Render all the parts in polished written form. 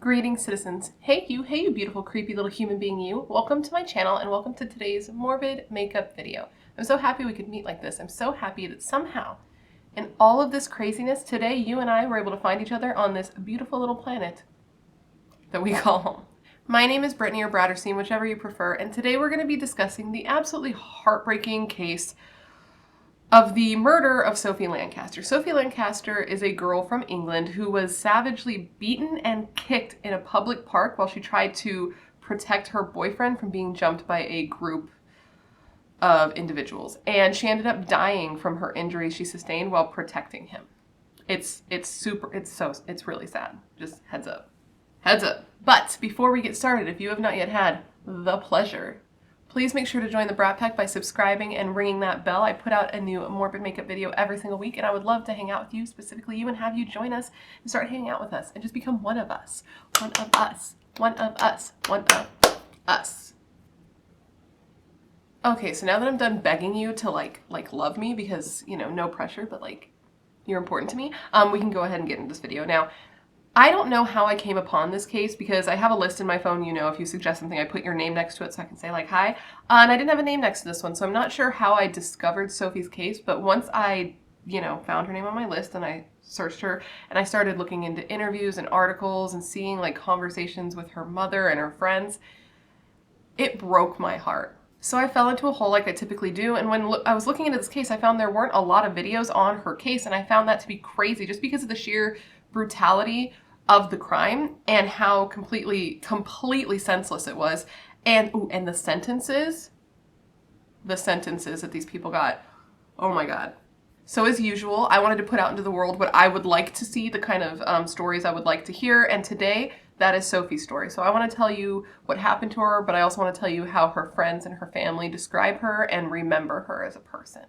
Greetings, citizens. Hey you beautiful creepy little human being you. Welcome to my channel and welcome to today's Morbid makeup video. I'm so happy we could meet like this. I'm so happy that somehow in all of this craziness today, you and I were able to find each other on this beautiful little planet that we call home. My name is Brittany or BRATTERSTEIN, whichever you prefer, and today we're going to be discussing the absolutely heartbreaking case of the murder of Sophie Lancaster. Sophie Lancaster is a girl from England who was savagely beaten and kicked in a public park while she tried to protect her boyfriend from being jumped by a group of individuals. And she ended up dying from her injuries she sustained while protecting him. It's really sad. Just heads up. Heads up. But before we get started, if you have not yet had the pleasure, please make sure to join the Brat Pack by subscribing and ringing that bell. I put out a new Morbid makeup video every single week, and I would love to hang out with you, specifically you, and have you join us and start hanging out with us and just become one of us. One of us. One of us. One of us. Okay, so now that I'm done begging you to like love me because, you know, no pressure, but like you're important to me, we can go ahead and get into this video. Now, I don't know how I came upon this case because I have a list in my phone, you know, if you suggest something, I put your name next to it so I can say like, hi. And I didn't have a name next to this one, so I'm not sure how I discovered Sophie's case, but once I, you know, found her name on my list and I searched her and I started looking into interviews and articles and seeing like conversations with her mother and her friends, it broke my heart. So I fell into a hole like I typically do, and when I was looking into this case, I found there weren't a lot of videos on her case, and I found that to be crazy just because of the sheer brutality of the crime and how completely senseless it was. And the sentences that these people got. Oh my God. So as usual, I wanted to put out into the world what I would like to see, the kind of stories I would like to hear. And today, that is Sophie's story. So I want to tell you what happened to her, but I also want to tell you how her friends and her family describe her and remember her as a person.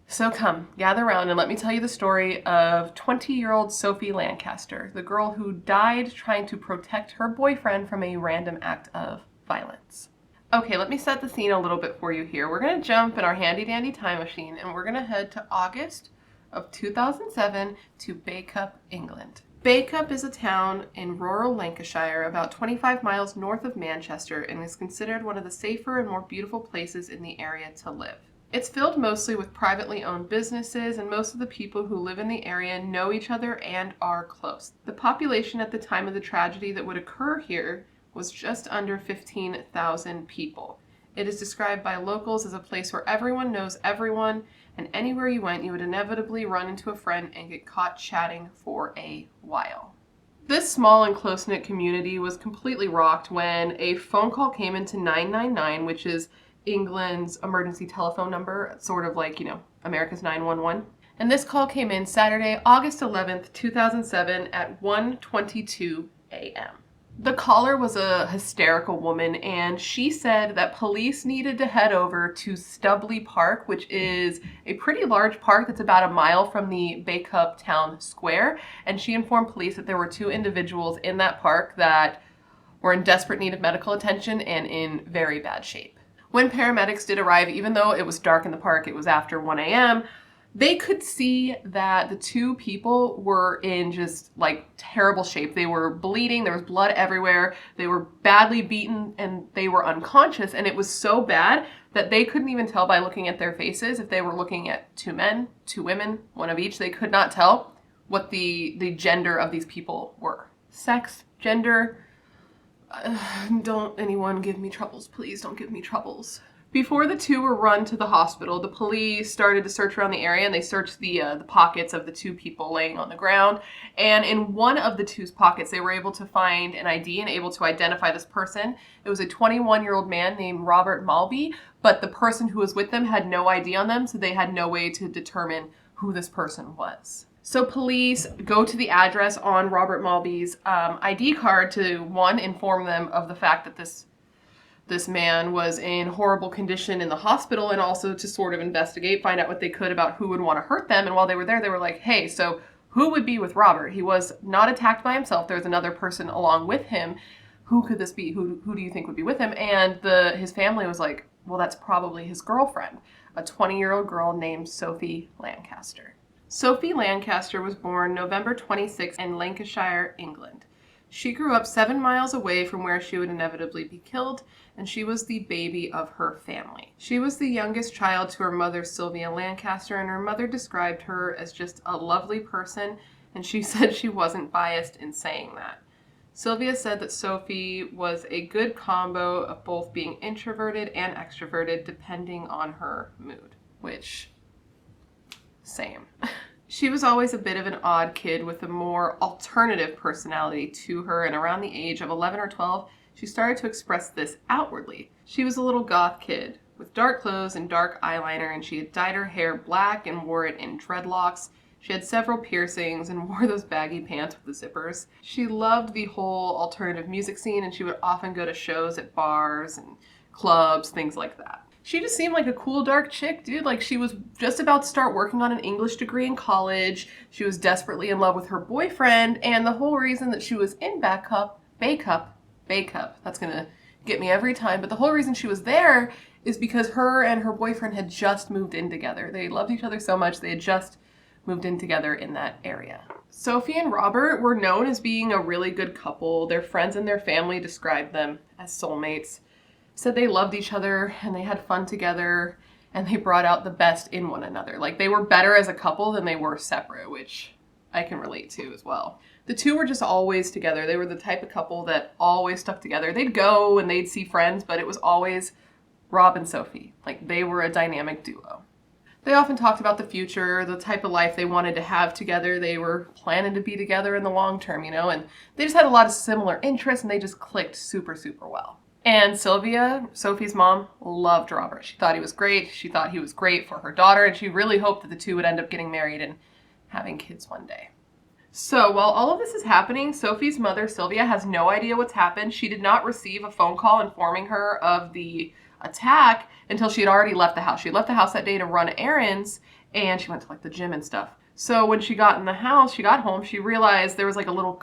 So come, gather around and let me tell you the story of 20-year-old Sophie Lancaster, the girl who died trying to protect her boyfriend from a random act of violence. Okay, let me set the scene a little bit for you here. We're going to jump in our handy-dandy time machine and we're going to head to August of 2007 to Becca, England. Becca is a town in rural Lancashire about 25 miles north of Manchester and is considered one of the safer and more beautiful places in the area to live. It's filled mostly with privately owned businesses, and most of the people who live in the area know each other and are close. The population at the time of the tragedy that would occur here was just under 15,000 people. It is described by locals as a place where everyone knows everyone, and anywhere you went, you would inevitably run into a friend and get caught chatting for a while. This small and close-knit community was completely rocked when a phone call came into 999, which is England's emergency telephone number, sort of like, you know, America's 911. And this call came in Saturday, August 11th, 2007 at 1:22 a.m. The caller was a hysterical woman, and she said that police needed to head over to Stubley Park, which is a pretty large park that's about a mile from the Becca town square. And she informed police that there were two individuals in that park that were in desperate need of medical attention and in very bad shape. When paramedics did arrive, even though it was dark in the park, it was after 1 a.m., they could see that the two people were in just like terrible shape. They were bleeding, there was blood everywhere, they were badly beaten, and they were unconscious. And it was so bad that they couldn't even tell by looking at their faces if they were looking at two men, two women, one of each. They could not tell what the gender of these people were. Sex, gender. Don't anyone give me troubles, please don't give me troubles. Before the two were run to the hospital, the police started to search around the area and they searched the pockets of the two people laying on the ground. And in one of the two's pockets, they were able to find an ID and able to identify this person. It was a 21-year-old man named Robert Malby, but the person who was with them had no ID on them, so they had no way to determine who this person was. So police go to the address on Robert Malby's ID card to, one, inform them of the fact that this man was in horrible condition in the hospital, and also to sort of investigate, find out what they could about who would want to hurt them. And while they were there, they were like, hey, so who would be with Robert? He was not attacked by himself. There's another person along with him. Who could this be? Who do you think would be with him? And his family was like, well, that's probably his girlfriend, a 20-year-old girl named Sophie Lancaster. Sophie Lancaster was born November 26 in Lancashire, England. She grew up 7 miles away from where she would inevitably be killed, and she was the baby of her family. She was the youngest child to her mother, Sophie Lancaster, and her mother described her as just a lovely person, and she said she wasn't biased in saying that. Sylvia said that Sophie was a good combo of both being introverted and extroverted depending on her mood, which, same. She was always a bit of an odd kid with a more alternative personality to her, and around the age of 11 or 12, she started to express this outwardly. She was a little goth kid with dark clothes and dark eyeliner, and she had dyed her hair black and wore it in dreadlocks. She had several piercings and wore those baggy pants with the zippers. She loved the whole alternative music scene, and she would often go to shows at bars and clubs, things like that. She just seemed like a cool, dark chick, dude. Like, she was just about to start working on an English degree in college. She was desperately in love with her boyfriend, and the whole reason that she was in Backup, that's gonna get me every time, but the whole reason she was there is because her and her boyfriend had just moved in together. They loved each other so much, they had just moved in together in that area. Sophie and Robert were known as being a really good couple. Their friends and their family described them as soulmates. Said they loved each other and they had fun together and they brought out the best in one another. Like, they were better as a couple than they were separate, which I can relate to as well. The two were just always together. They were the type of couple that always stuck together. They'd go and they'd see friends, but it was always Rob and Sophie. Like, they were a dynamic duo. They often talked about the future, the type of life they wanted to have together. They were planning to be together in the long term, and they just had a lot of similar interests and they just clicked super, super well. And Sylvia, Sophie's mom, loved Robert. She thought he was great. She thought he was great for her daughter, and she really hoped that the two would end up getting married and having kids one day. So while all of this is happening, Sophie's mother, Sylvia, has no idea what's happened. She did not receive a phone call informing her of the attack until she had already left the house. She had left the house that day to run errands, and she went to like the gym and stuff. So when she got in the house, she got home, she realized there was like a little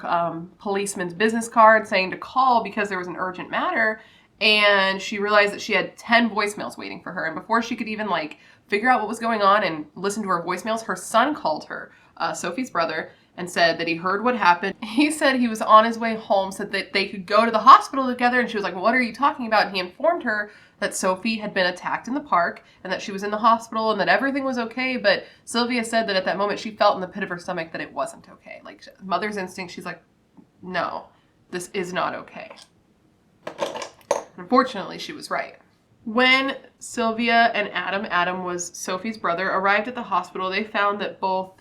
policeman's business card saying to call because there was an urgent matter. And she realized that she had 10 voicemails waiting for her. And before she could even like figure out what was going on and listen to her voicemails, her son called her, Sophie's brother, and said that he heard what happened. He said he was on his way home, said that they could go to the hospital together. And she was like, what are you talking about? And he informed her that Sophie had been attacked in the park and that she was in the hospital and that everything was okay. But Sylvia said that at that moment she felt in the pit of her stomach that it wasn't okay. Like, mother's instinct, she's like, no, this is not okay. Unfortunately, she was right. When Sylvia and Adam was Sophie's brother, arrived at the hospital, they found that both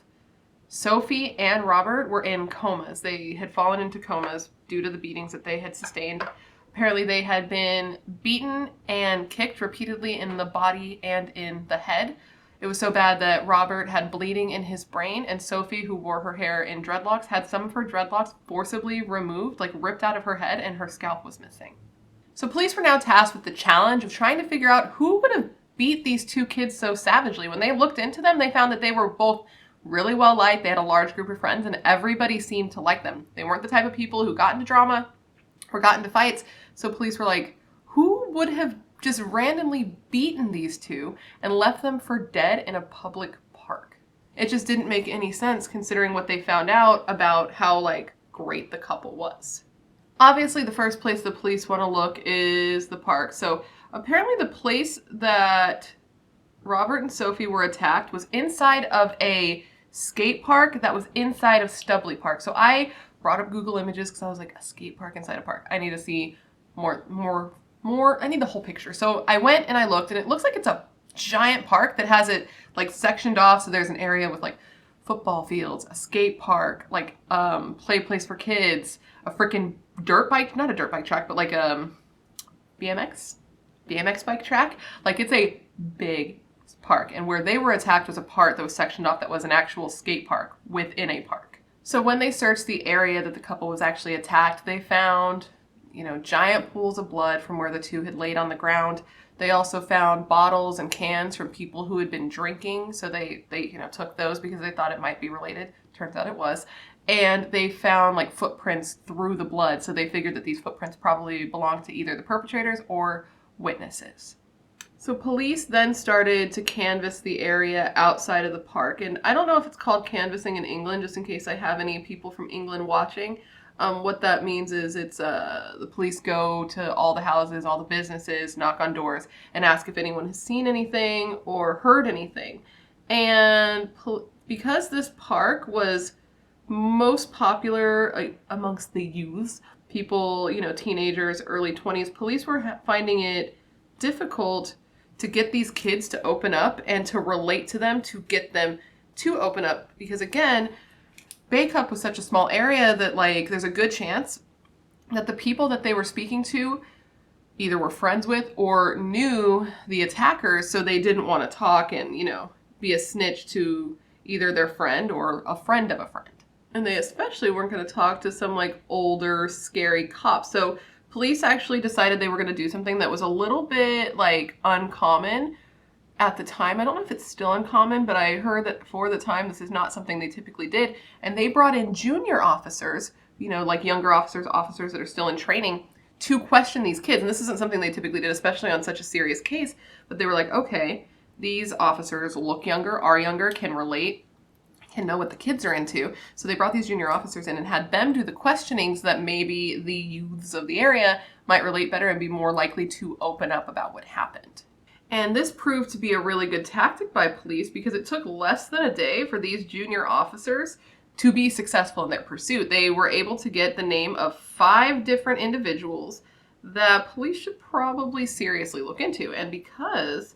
Sophie and Robert were in comas. They had fallen into comas due to the beatings that they had sustained. Apparently they had been beaten and kicked repeatedly in the body and in the head. It was so bad that Robert had bleeding in his brain, and Sophie, who wore her hair in dreadlocks, had some of her dreadlocks forcibly removed, like ripped out of her head, and her scalp was missing. So police were now tasked with the challenge of trying to figure out who would have beat these two kids so savagely. When they looked into them, they found that they were both really well liked. They had a large group of friends, and everybody seemed to like them. They weren't the type of people who got into drama or got into fights. So police were like, who would have just randomly beaten these two and left them for dead in a public park? It just didn't make any sense considering what they found out about how like great the couple was. Obviously, the first place the police want to look is the park. So apparently the place that Robert and Sophie were attacked was inside of a skate park that was inside of Stubbly Park. So I brought up Google Images because I was like, a skate park inside a park. I need to see more. I need the whole picture. So I went and I looked, and it looks like it's a giant park that has it like sectioned off. So there's an area with like football fields, a skate park, like play place for kids, a freaking dirt bike, not a dirt bike track, but like a BMX bike track. Like, it's a big park. And where they were attacked was a part that was sectioned off that was an actual skate park within a park. So when they searched the area that the couple was actually attacked, they found, giant pools of blood from where the two had laid on the ground. They also found bottles and cans from people who had been drinking. So they took those because they thought it might be related. Turns out it was. And they found like footprints through the blood. So they figured that these footprints probably belonged to either the perpetrators or witnesses. So police then started to canvass the area outside of the park. And I don't know if it's called canvassing in England, just in case I have any people from England watching. What that means is it's the police go to all the houses, all the businesses, knock on doors, and ask if anyone has seen anything or heard anything. And because this park was most popular amongst the youths, people, you know, teenagers, early 20s, police were finding it difficult to get these kids to open up and to relate to them, to get them to open up. Because again, Baycup was such a small area that, like, there's a good chance that the people that they were speaking to either were friends with or knew the attackers, so they didn't want to talk and, you know, be a snitch to either their friend or a friend of a friend. And they especially weren't going to talk to some, like, older, scary cops. So police actually decided they were going to do something that was a little bit, like, uncommon at the time. I don't know if it's still uncommon, but I heard that for the time, this is not something they typically did. And they brought in junior officers, you know, like younger officers, officers that are still in training, to question these kids. And this isn't something they typically did, especially on such a serious case. But they were like, okay, these officers look younger, are younger, can relate, can know what the kids are into. So they brought these junior officers in and had them do the questioning so that maybe the youths of the area might relate better and be more likely to open up about what happened. And this proved to be a really good tactic by police because it took less than a day for these junior officers to be successful in their pursuit. They were able to get the name of 5 different individuals that police should probably seriously look into. And because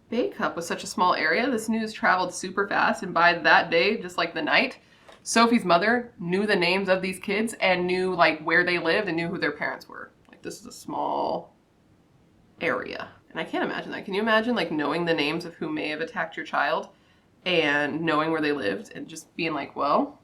Baycup was such a small area, this news traveled super fast. And by that day, just like the night, Sophie's mother knew the names of these kids and knew, like, where they lived and knew who their parents were. Like, this is a small area. And I can't imagine that. Can you imagine, like, knowing the names of who may have attacked your child and knowing where they lived and just being like, well,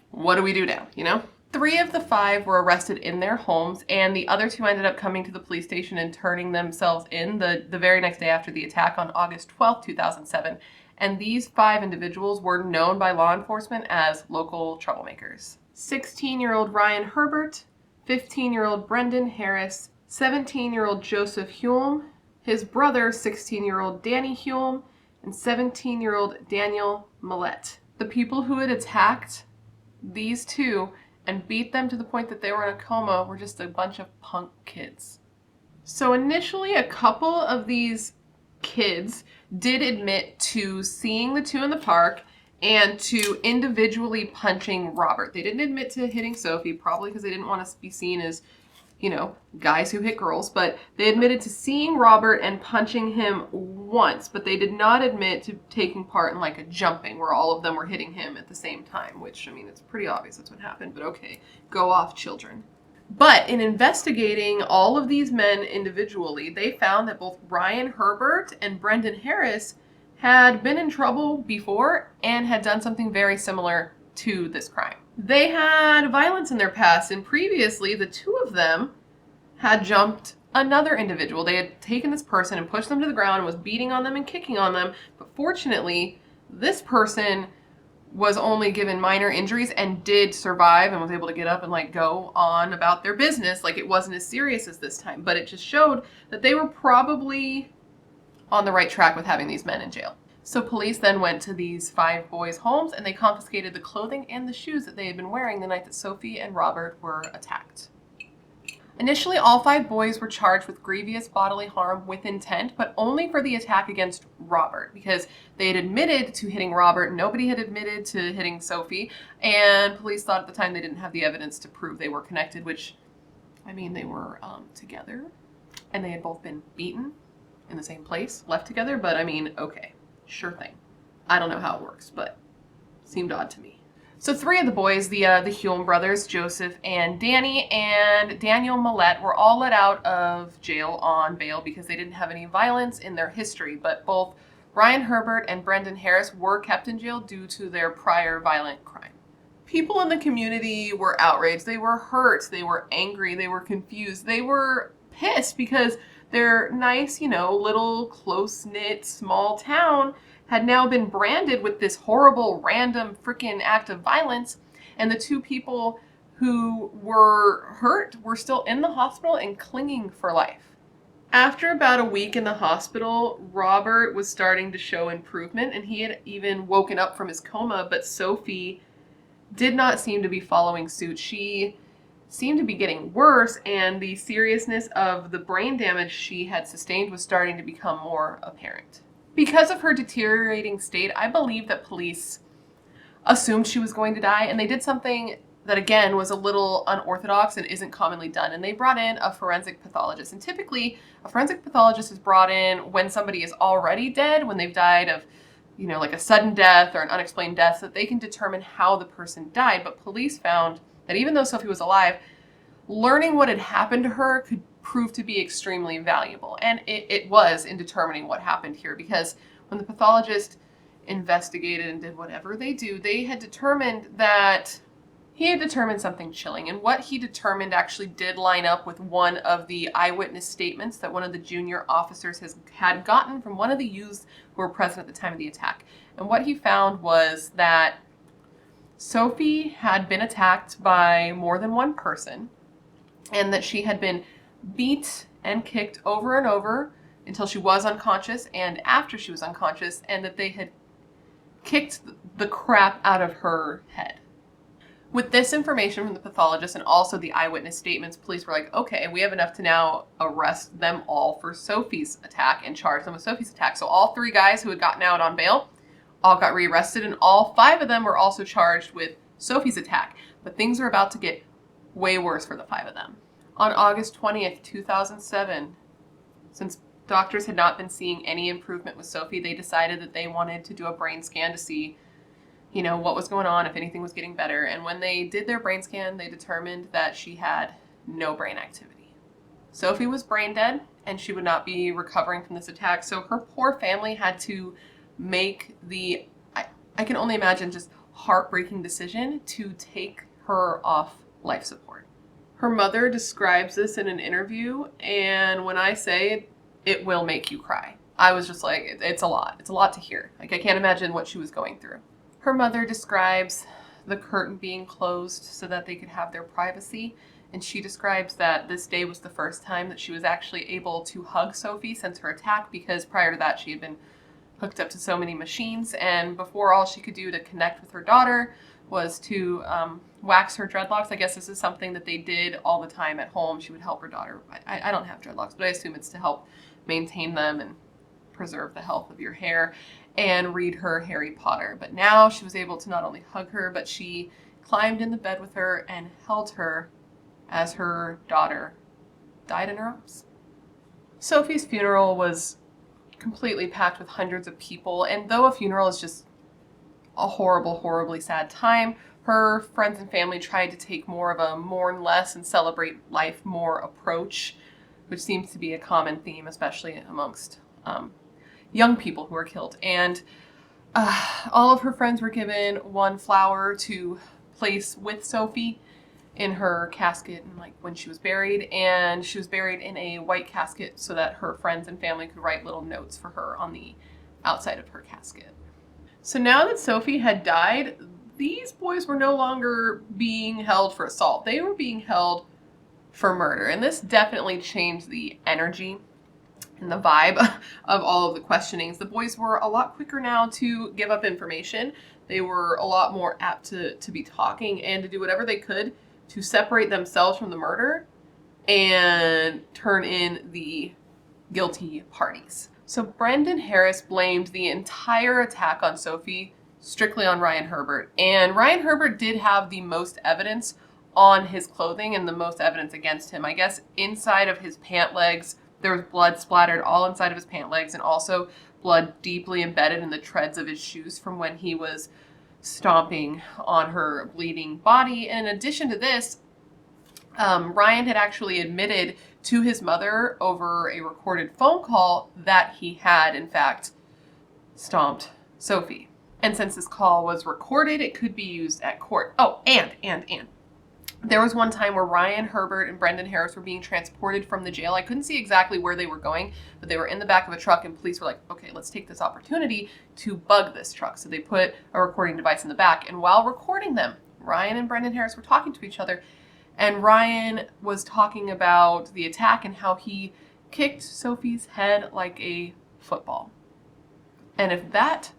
what do we do now, you know? 3 of the 5 were arrested in their homes, and the other 2 ended up coming to the police station and turning themselves in the very next day after the attack on August 12th, 2007. And these 5 individuals were known by law enforcement as local troublemakers. 16-year-old Ryan Herbert, 15-year-old Brendan Harris, 17-year-old Joseph Hulme, his brother, 16-year-old Danny Hulme, and 17-year-old Daniel Millette. The people who had attacked these 2 and beat them to the point that they were in a coma were just a bunch of punk kids. So initially, a couple of these kids did admit to seeing the 2 in the park and to individually punching Robert. They didn't admit to hitting Sophie, probably because they didn't want to be seen as, you know, guys who hit girls, but they admitted to seeing Robert and punching him once, but they did not admit to taking part in, like, a jumping where all of them were hitting him at the same time, which, I mean, it's pretty obvious that's what happened, but okay, go off, children. But in investigating all of these men individually, they found that both Ryan Herbert and Brendan Harris had been in trouble before and had done something very similar to this crime. They had violence in their past, and previously the 2 of them had jumped another individual. They had taken this person and pushed them to the ground and was beating on them and kicking on them, but fortunately this person was only given minor injuries and did survive and was able to get up and, like, go on about their business. Like, it wasn't as serious as this time, but it just showed that they were probably on the right track with having these men in jail. So police then went to these 5 boys' homes and they confiscated the clothing and the shoes that they had been wearing the night that Sophie and Robert were attacked. Initially, all 5 boys were charged with grievous bodily harm with intent, but only for the attack against Robert, because they had admitted to hitting Robert. Nobody had admitted to hitting Sophie, and police thought at the time they didn't have the evidence to prove they were connected, which, I mean, they were together, and they had both been beaten in the same place, left together, but I mean, okay. Sure thing. I don't know how it works, but seemed odd to me. So 3 of the boys, the Hulme brothers, Joseph and Danny and Daniel Millette, were all let out of jail on bail because they didn't have any violence in their history. But both Ryan Herbert and Brendan Harris were kept in jail due to their prior violent crime. People in the community were outraged. They were hurt. They were angry. They were confused. They were pissed because their nice, you know, little close-knit small town had now been branded with this horrible random freaking act of violence, and the 2 people who were hurt were still in the hospital and clinging for life. After about a week in the hospital, Robert was starting to show improvement, and he had even woken up from his coma, but Sophie did not seem to be following suit. She seemed to be getting worse, and the seriousness of the brain damage she had sustained was starting to become more apparent. Because of her deteriorating state, I believe that police assumed she was going to die, and they did something that, again, was a little unorthodox and isn't commonly done. And they brought in a forensic pathologist. And typically, a forensic pathologist is brought in when somebody is already dead, when they've died of, you know, like a sudden death or an unexplained death, so that they can determine how the person died. But police found that even though Sophie was alive, learning what had happened to her could prove to be extremely valuable. And it was in determining what happened here, because when the pathologist investigated and did whatever they do, they had determined that he had determined something chilling. And what he determined actually did line up with one of the eyewitness statements that one of the junior officers had gotten from one of the youths who were present at the time of the attack. And what he found was that Sophie had been attacked by more than one person, and that she had been beat and kicked over and over until she was unconscious and after she was unconscious, and that they had kicked the crap out of her head. With this information from the pathologist and also the eyewitness statements, police were like, okay, we have enough to now arrest them all for Sophie's attack and charge them with Sophie's attack. So all 3 guys who had gotten out on bail all got rearrested, and all 5 of them were also charged with Sophie's attack. But things were about to get way worse for the 5 of them. On August 20th, 2007, since doctors had not been seeing any improvement with Sophie, they decided that they wanted to do a brain scan to see, you know, what was going on, if anything was getting better. And when they did their brain scan, they determined that she had no brain activity. Sophie was brain dead, and she would not be recovering from this attack. So her poor family had to make the, I can only imagine, just heartbreaking decision to take her off life support. Her mother describes this in an interview, and when I say it will make you cry, I was just like, it's a lot. It's a lot to hear. Like, I can't imagine what she was going through. Her mother describes the curtain being closed so that they could have their privacy, and she describes that this day was the first time that she was actually able to hug Sophie since her attack, because prior to that she had been hooked up to so many machines, and before, all she could do to connect with her daughter was to wax her dreadlocks. I guess this is something that they did all the time at home. She would help her daughter. I don't have dreadlocks, but I assume it's to help maintain them and preserve the health of your hair, and read her Harry Potter. But now she was able to not only hug her, but she climbed in the bed with her and held her as her daughter died in her arms. Sophie's funeral was completely packed with hundreds of people, and though a funeral is just a horrible, horribly sad time, her friends and family tried to take more of a mourn less and celebrate life more approach, which seems to be a common theme, especially amongst young people who are killed. And all of her friends were given one flower to place with Sophie in her casket, and like when she was buried, and she was buried in a white casket so that her friends and family could write little notes for her on the outside of her casket. So now that Sophie had died, these boys were no longer being held for assault. They were being held for murder. And this definitely changed the energy and the vibe of all of the questionings. The boys were a lot quicker now to give up information. They were a lot more apt to be talking and to do whatever they could to separate themselves from the murder and turn in the guilty parties. So Brendan Harris blamed the entire attack on Sophie strictly on Ryan Herbert. And Ryan Herbert did have the most evidence on his clothing and the most evidence against him. I guess inside of his pant legs, there was blood splattered all inside of his pant legs, and also blood deeply embedded in the treads of his shoes from when he was stomping on her bleeding body. And in addition to this, Ryan had actually admitted to his mother over a recorded phone call that he had, in fact, stomped Sophie. And since this call was recorded, it could be used at court. Oh, and there was one time where Ryan, Herbert, and Brendan Harris were being transported from the jail. I couldn't see exactly where they were going, but they were in the back of a truck, and police were like, okay, let's take this opportunity to bug this truck. So they put a recording device in the back, and while recording them, Ryan and Brendan Harris were talking to each other, and Ryan was talking about the attack and how he kicked Sophie's head like a football. And if that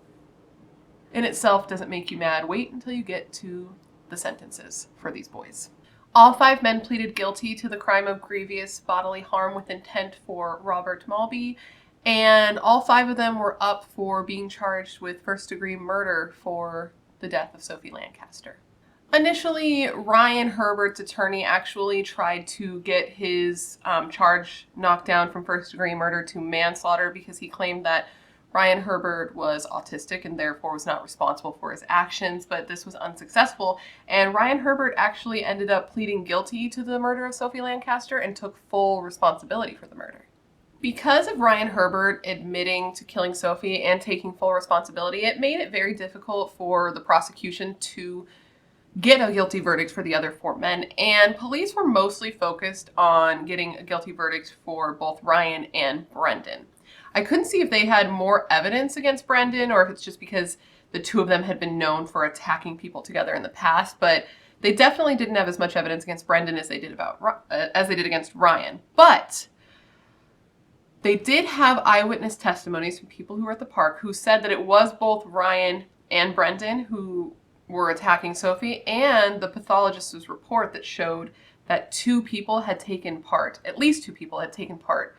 in itself doesn't make you mad, wait until you get to the sentences for these boys. All 5 men pleaded guilty to the crime of grievous bodily harm with intent for Robert Mulby, and all 5 of them were up for being charged with first-degree murder for the death of Sophie Lancaster. Initially, Ryan Herbert's attorney actually tried to get his charge knocked down from first-degree murder to manslaughter because he claimed that Ryan Herbert was autistic and therefore was not responsible for his actions, but this was unsuccessful, and Ryan Herbert actually ended up pleading guilty to the murder of Sophie Lancaster and took full responsibility for the murder. Because of Ryan Herbert admitting to killing Sophie and taking full responsibility, it made it very difficult for the prosecution to get a guilty verdict for the other 4 men, and police were mostly focused on getting a guilty verdict for both Ryan and Brendan. I couldn't see if they had more evidence against Brendan or if it's just because the 2 of them had been known for attacking people together in the past, but they definitely didn't have as much evidence against Brendan as they did against Ryan. But they did have eyewitness testimonies from people who were at the park who said that it was both Ryan and Brendan who were attacking Sophie, and the pathologist's report that showed that 2 people had taken part, at least 2 people had taken part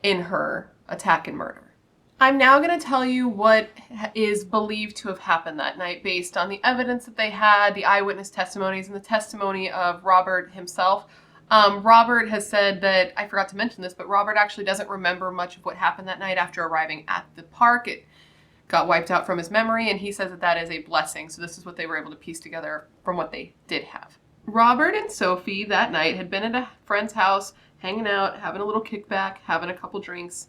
in her attack and murder. I'm now going to tell you what is believed to have happened that night based on the evidence that they had, the eyewitness testimonies, and the testimony of Robert himself. Robert has said that, I forgot to mention this, but Robert actually doesn't remember much of what happened that night after arriving at the park. It got wiped out from his memory, and he says that that is a blessing. So this is what they were able to piece together from what they did have. Robert and Sophie that night had been at a friend's house, hanging out, having a little kickback, having a couple drinks,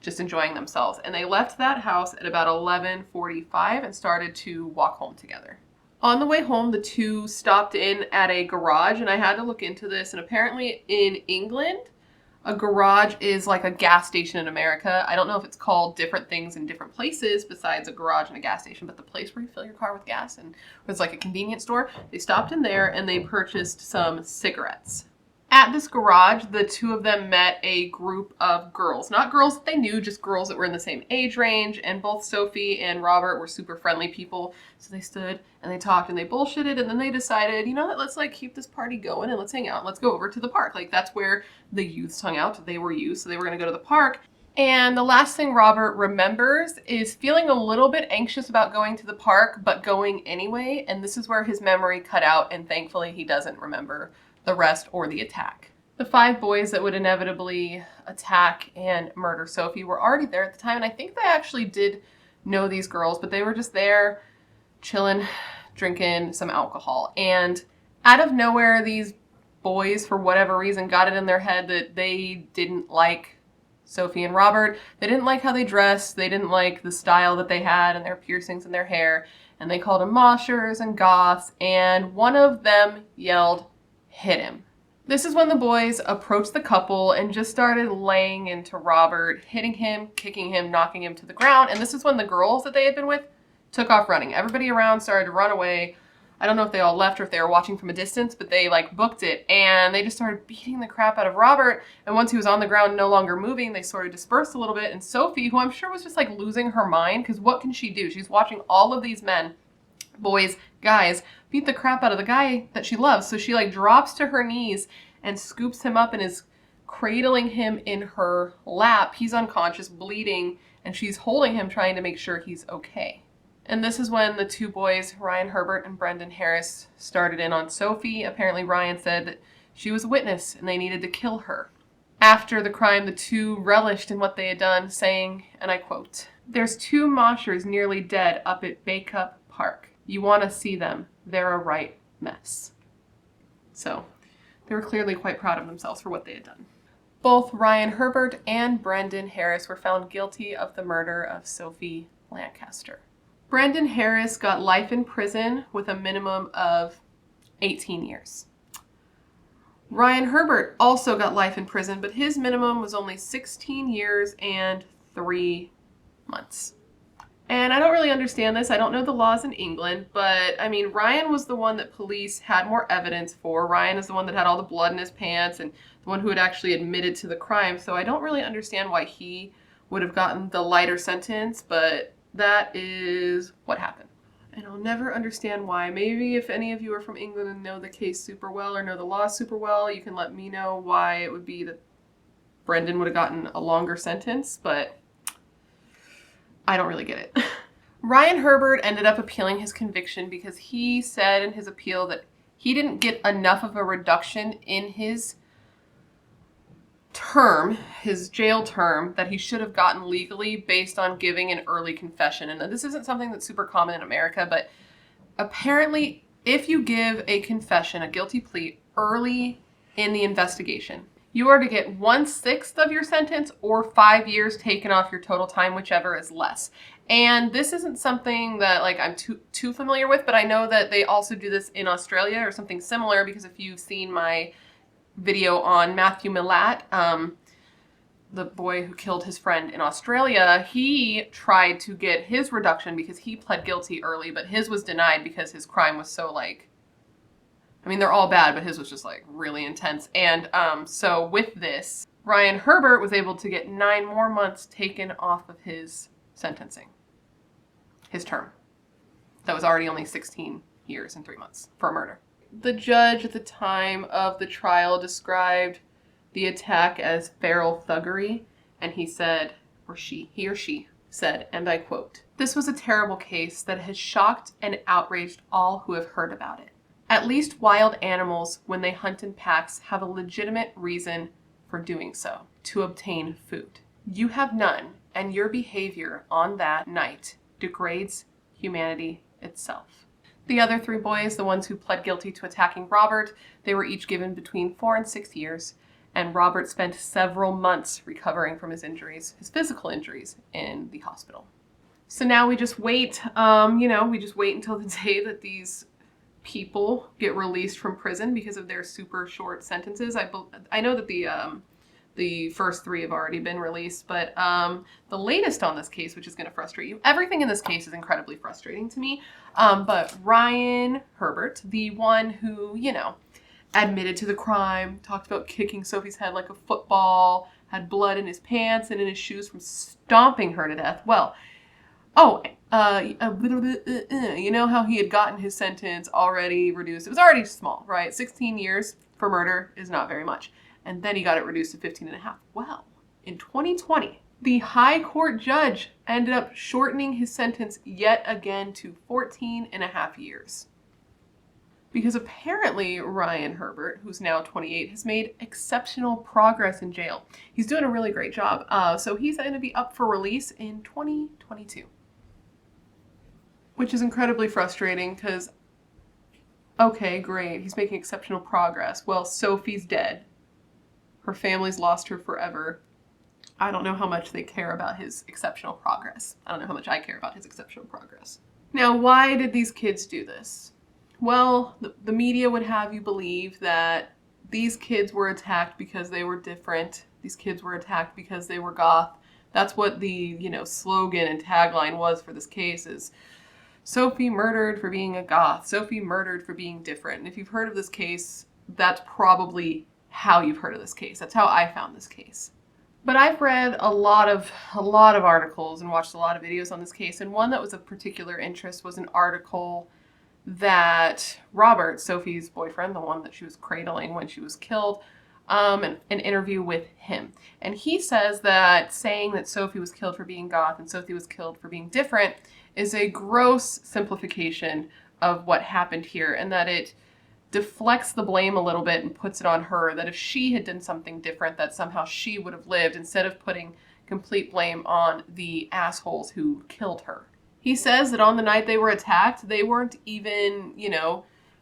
just enjoying themselves. And they left that house at about 11:45 and started to walk home together. On the way home, the 2 stopped in at a garage, and I had to look into this, and apparently in England, a garage is like a gas station in America. I don't know if it's called different things in different places besides a garage and a gas station, but the place where you fill your car with gas and was like a convenience store. They stopped in there and they purchased some cigarettes. At this garage, the 2 of them met a group of girls. Not girls that they knew, just girls that were in the same age range, and both Sophie and Robert were super friendly people. So they stood and they talked and they bullshitted, and then they decided, you know what, let's like keep this party going and let's hang out. Let's go over to the park. Like that's where the youths hung out. They were youth, so they were going to go to the park. And the last thing Robert remembers is feeling a little bit anxious about going to the park, but going anyway. And this is where his memory cut out, and thankfully he doesn't remember the rest or the attack. The 5 boys that would inevitably attack and murder Sophie were already there at the time, and I think they actually did know these girls, but they were just there chilling, drinking some alcohol. And out of nowhere, these boys, for whatever reason, got it in their head that they didn't like Sophie and Robert. They didn't like how they dressed. They didn't like the style that they had and their piercings in their hair. And they called them moshers and goths, and one of them yelled, "Hit him." This is when the boys approached the couple and just started laying into Robert, hitting him, kicking him, knocking him to the ground. And this is when the girls that they had been with took off running. Everybody around started to run away. I don't know if they all left or if they were watching from a distance, but they like booked it, and they just started beating the crap out of Robert. And once he was on the ground, no longer moving, they sort of dispersed a little bit. And Sophie, who I'm sure was just like losing her mind, because what can she do? She's watching all of these men, boys, guys, beat the crap out of the guy that she loves. So she like drops to her knees and scoops him up and is cradling him in her lap. He's unconscious, bleeding, and she's holding him, trying to make sure he's okay. And this is when the 2 boys, Ryan Herbert and Brendan Harris, started in on Sophie. Apparently Ryan said that she was a witness and they needed to kill her. After the crime, the 2 relished in what they had done, saying, and I quote, "There's 2 moshers nearly dead up at Becca Park. You want to see them. They're a right mess." So they were clearly quite proud of themselves for what they had done. Both Ryan Herbert and Brendan Harris were found guilty of the murder of Sophie Lancaster. Brendan Harris got life in prison with a minimum of 18 years. Ryan Herbert also got life in prison, but his minimum was only 16 years and 3 months. And I don't really understand this. I don't know the laws in England, but I mean, Ryan was the one that police had more evidence for. Ryan is the one that had all the blood in his pants and the one who had actually admitted to the crime. So I don't really understand why he would have gotten the lighter sentence, but that is what happened. And I'll never understand why. Maybe if any of you are from England and know the case super well or know the law super well, you can let me know why it would be that Brendan would have gotten a longer sentence, but I don't really get it. Ryan Herbert ended up appealing his conviction because he said in his appeal that he didn't get enough of a reduction in his term, his jail term, that he should have gotten legally based on giving an early confession. And this isn't something that's super common in America, but apparently if you give a confession, a guilty plea, early in the investigation, you are to get 1/6 of your sentence or 5 years taken off your total time, whichever is less. And this isn't something that like I'm too familiar with, but I know that they also do this in Australia or something similar, because if you've seen my video on Matthew Millat, the boy who killed his friend in Australia, he tried to get his reduction because he pled guilty early, but his was denied because his crime was so like, I mean, they're all bad, but his was just like really intense. And so with this, Ryan Herbert was able to get 9 more months taken off of his sentencing, his term. That was already only 16 years and 3 months for a murder. The judge at the time of the trial described the attack as feral thuggery, and he said, he or she said, and I quote, "This was a terrible case that has shocked and outraged all who have heard about it. At least wild animals, when they hunt in packs, have a legitimate reason for doing so, to obtain food. You have none, and your behavior on that night degrades humanity itself." The other 3 boys, the ones who pled guilty to attacking Robert, they were each given between 4 and 6 years, and Robert spent several months recovering from his injuries, his physical injuries, in the hospital. So now we just wait, we just wait until the day that these people get released from prison because of their super short sentences. I know that the first 3 have already been released, but the latest on this case, which is going to frustrate you, everything in this case is incredibly frustrating to me, but Ryan Herbert, the one who, admitted to the crime, talked about kicking Sophie's head like a football, had blood in his pants and in his shoes from stomping her to death. Well, you know how he had gotten his sentence already reduced. It was already small, right? 16 years for murder is not very much. And then he got it reduced to 15 and a half. Well, in 2020, the high court judge ended up shortening his sentence yet again to 14 and a half years. Because apparently Ryan Herbert, who's now 28, has made exceptional progress in jail. He's doing a really great job. So he's going to be up for release in 2022. Which is incredibly frustrating because, okay, great, he's making exceptional progress. Well, Sophie's dead. Her family's lost her forever. I don't know how much they care about his exceptional progress. I don't know how much I care about his exceptional progress. Now, why did these kids do this? Well, the media would have you believe that these kids were attacked because they were different. These kids were attacked because they were goth. That's what the, slogan and tagline was for this case is, Sophie murdered for being a goth. Sophie murdered for being different. And if you've heard of this case, that's probably how you've heard of this case. That's how I found this case. But I've read a lot of articles and watched a lot of videos on this case, and one that was of particular interest was an article that Robert, Sophie's boyfriend, the one that she was cradling when she was killed, an interview with him. And he says that saying that Sophie was killed for being goth and Sophie was killed for being different is a gross simplification of what happened here, and that it deflects the blame a little bit and puts it on her, that if she had done something different, that somehow she would have lived, instead of putting complete blame on the assholes who killed her. He says that on the night they were attacked, they weren't even,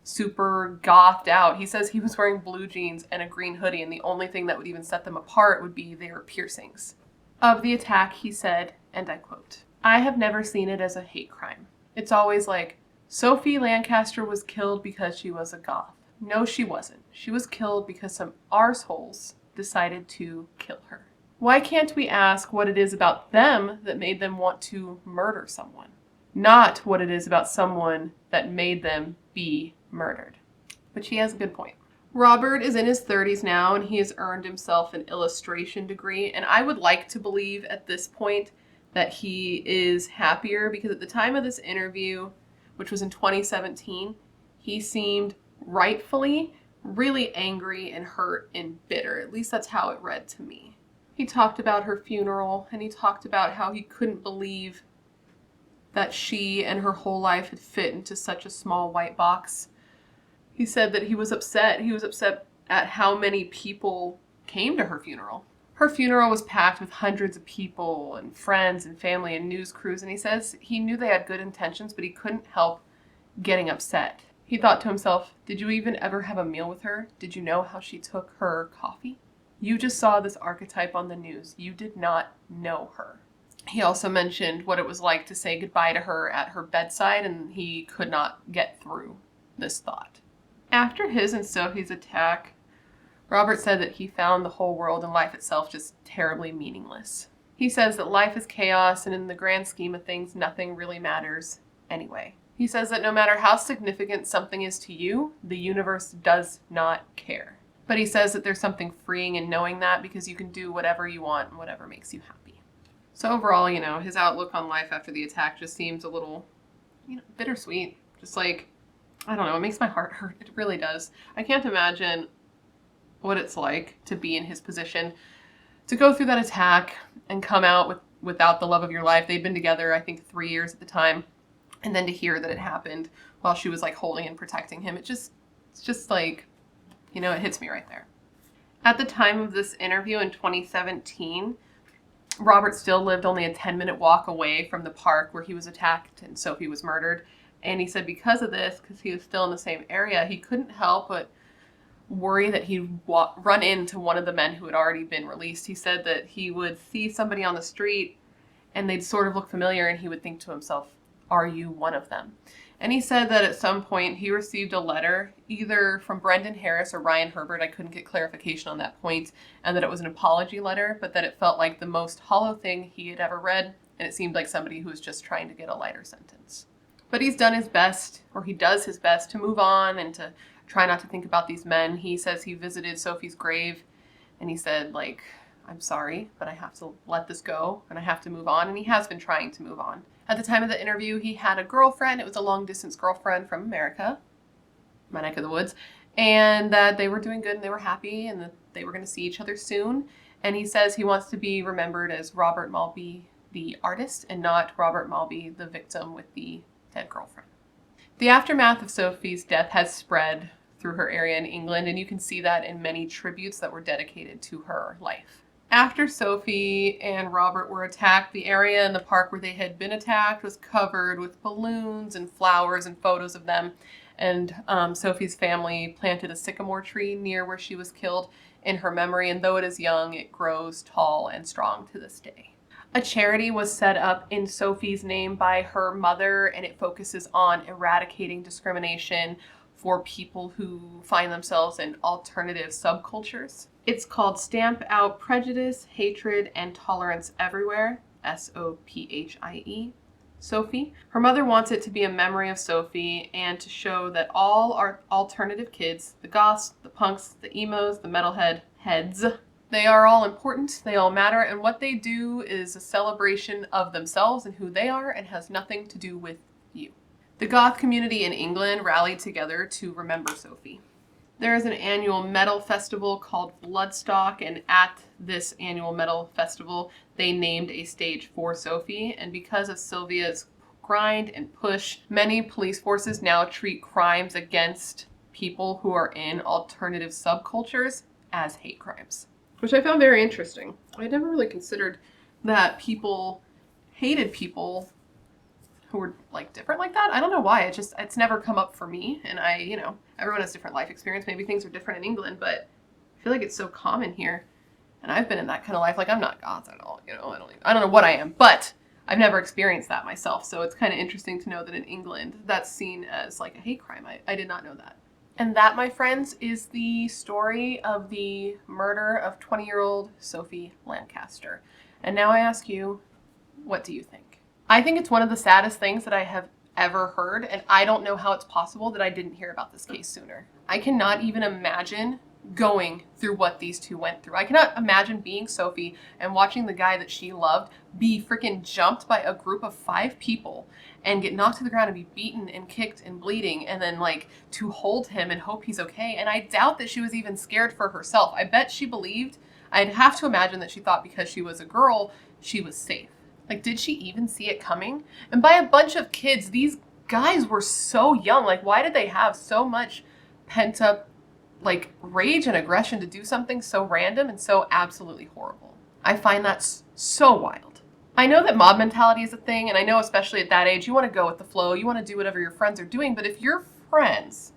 super gothed out. He says he was wearing blue jeans and a green hoodie, and the only thing that would even set them apart would be their piercings. Of the attack, he said, and I quote, "I have never seen it as a hate crime. It's always like, Sophie Lancaster was killed because she was a goth. No, she wasn't. She was killed because some arseholes decided to kill her. Why can't we ask what it is about them that made them want to murder someone? Not what it is about someone that made them be murdered." But she has a good point. Robert is in his 30s now, and he has earned himself an illustration degree, and I would like to believe at this point that he is happier, because at the time of this interview, which was in 2017, he seemed rightfully really angry and hurt and bitter. At least that's how it read to me. He talked about her funeral, and he talked about how he couldn't believe that she and her whole life had fit into such a small white box. He said that he was upset. He was upset at how many people came to her funeral. Her funeral was packed with hundreds of people and friends and family and news crews, and he says he knew they had good intentions, but he couldn't help getting upset. He thought to himself, did you even ever have a meal with her? Did you know how she took her coffee? You just saw this archetype on the news. You did not know her. He also mentioned what it was like to say goodbye to her at her bedside, and he could not get through this thought. After his and Sophie's attack, Robert said that he found the whole world and life itself just terribly meaningless. He says that life is chaos, and in the grand scheme of things, nothing really matters anyway. He says that no matter how significant something is to you, the universe does not care. But he says that there's something freeing in knowing that, because you can do whatever you want and whatever makes you happy. So overall, his outlook on life after the attack just seems a little, bittersweet. Just like, I don't know, it makes my heart hurt. It really does. I can't imagine what it's like to be in his position, to go through that attack and come out without the love of your life. They'd been together, I think, 3 years at the time. And then to hear that it happened while she was like holding and protecting him, it's just like, it hits me right there. At the time of this interview in 2017, Robert still lived only a 10-minute walk away from the park where he was attacked and Sophie was murdered. And he said because of this, because he was still in the same area, he couldn't help but worry that he'd run into one of the men who had already been released. He said that he would see somebody on the street and they'd sort of look familiar, and he would think to himself, are you one of them? And he said that at some point he received a letter either from Brendan Harris or Ryan Herbert. I couldn't get clarification on that point, and that it was an apology letter, but that it felt like the most hollow thing he had ever read, and it seemed like somebody who was just trying to get a lighter sentence. But he's done his best, or he does his best, to move on and to try not to think about these men. He says he visited Sophie's grave, and he said, I'm sorry, but I have to let this go, and I have to move on, and he has been trying to move on. At the time of the interview, he had a girlfriend. It was a long-distance girlfriend from America, my neck of the woods, and that they were doing good and they were happy and that they were going to see each other soon. And he says he wants to be remembered as Robert Mulby, the artist, and not Robert Mulby, the victim with the dead girlfriend. The aftermath of Sophie's death has spread through her area in England, and you can see that in many tributes that were dedicated to her life. After Sophie and Robert were attacked, the area in the park where they had been attacked was covered with balloons and flowers and photos of them. And Sophie's family planted a sycamore tree near where she was killed in her memory. And though it is young, it grows tall and strong to this day. A charity was set up in Sophie's name by her mother, and it focuses on eradicating discrimination for people who find themselves in alternative subcultures. It's called Stamp Out Prejudice, Hatred, and Tolerance Everywhere, SOPHIE, Sophie. Her mother wants it to be a memory of Sophie and to show that all our alternative kids, the goths, the punks, the emos, the metalhead heads, they are all important, they all matter, and what they do is a celebration of themselves and who they are and has nothing to do with you. The goth community in England rallied together to remember Sophie. There is an annual metal festival called Bloodstock, and at this annual metal festival, they named a stage for Sophie, and because of Sylvia's grind and push, many police forces now treat crimes against people who are in alternative subcultures as hate crimes, which I found very interesting. I never really considered that people hated people who were different like that. I don't know why. It's never come up for me. And everyone has different life experience. Maybe things are different in England, but I feel like it's so common here. And I've been in that kind of life. I'm not goth at all. I don't know what I am, but I've never experienced that myself. So it's kind of interesting to know that in England, that's seen as a hate crime. I did not know that. And that, my friends, is the story of the murder of 20-year-old Sophie Lancaster. And now I ask you, what do you think? I think it's one of the saddest things that I have ever heard, and I don't know how it's possible that I didn't hear about this case sooner. I cannot even imagine going through what these two went through. I cannot imagine being Sophie and watching the guy that she loved be freaking jumped by a group of 5 people and get knocked to the ground and be beaten and kicked and bleeding, and then like to hold him and hope he's okay. And I doubt that she was even scared for herself. I bet she believed, I'd have to imagine that she thought because she was a girl, she was safe. Like, did she even see it coming? And by a bunch of kids, these guys were so young. Like, why did they have so much pent up like rage and aggression to do something so random and so absolutely horrible? I find that so wild. I know that mob mentality is a thing, and I know especially at that age, you want to go with the flow, you want to do whatever your friends are doing, but if your friends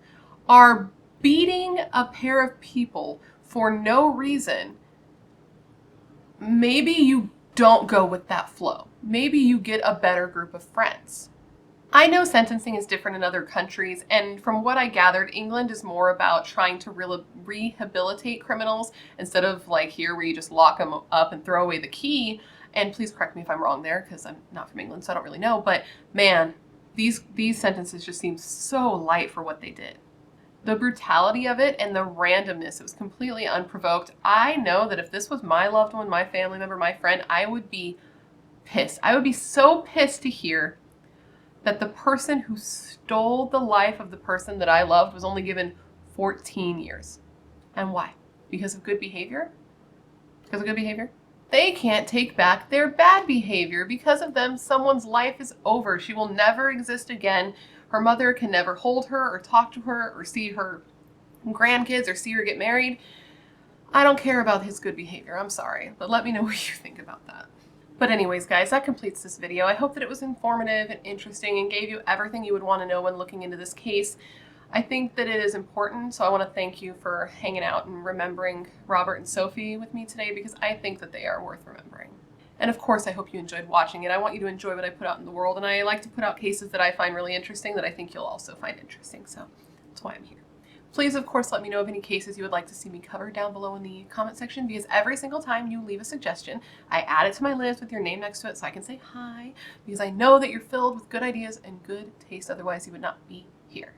are beating a pair of people for no reason, maybe you don't go with that flow. Maybe you get a better group of friends. I know sentencing is different in other countries, and from what I gathered, England is more about trying to rehabilitate criminals instead of like here where you just lock them up and throw away the key. And please correct me if I'm wrong there, because I'm not from England, so I don't really know. But man, these sentences just seem so light for what they did. The brutality of it and the randomness, it was completely unprovoked. I know that if this was my loved one, my family member, my friend, I would be pissed. I would be so pissed to hear that the person who stole the life of the person that I loved was only given 14 years. And why? Because of good behavior? Because of good behavior? They can't take back their bad behavior. Because of them, someone's life is over. She will never exist again. Her mother can never hold her or talk to her or see her grandkids or see her get married. I don't care about his good behavior. I'm sorry, but let me know what you think about that. But anyways, guys, that completes this video. I hope that it was informative and interesting and gave you everything you would want to know when looking into this case. I think that it is important, so I want to thank you for hanging out and remembering Robert and Sophie with me today, because I think that they are worth remembering. And of course, I hope you enjoyed watching it. I want you to enjoy what I put out in the world, and I like to put out cases that I find really interesting that I think you'll also find interesting, so that's why I'm here. Please, of course, let me know of any cases you would like to see me cover down below in the comment section, because every single time you leave a suggestion, I add it to my list with your name next to it so I can say hi, because I know that you're filled with good ideas and good taste, otherwise you would not be here.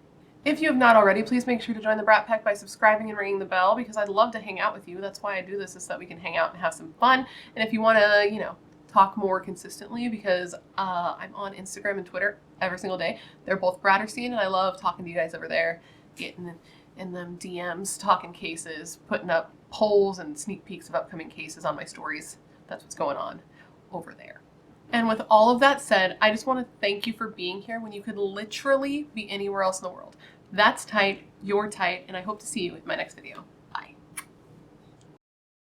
If you have not already, please make sure to join the Brat Pack by subscribing and ringing the bell, because I'd love to hang out with you. That's why I do this, is so that we can hang out and have some fun. And if you want to, you know, talk more consistently, because I'm on Instagram and Twitter every single day. They're both BRATTERSTEIN, and I love talking to you guys over there, getting in them DMs, talking cases, putting up polls and sneak peeks of upcoming cases on my stories. That's what's going on over there. And with all of that said, I just want to thank you for being here when you could literally be anywhere else in the world. That's tight, you're tight, and I hope to see you in my next video.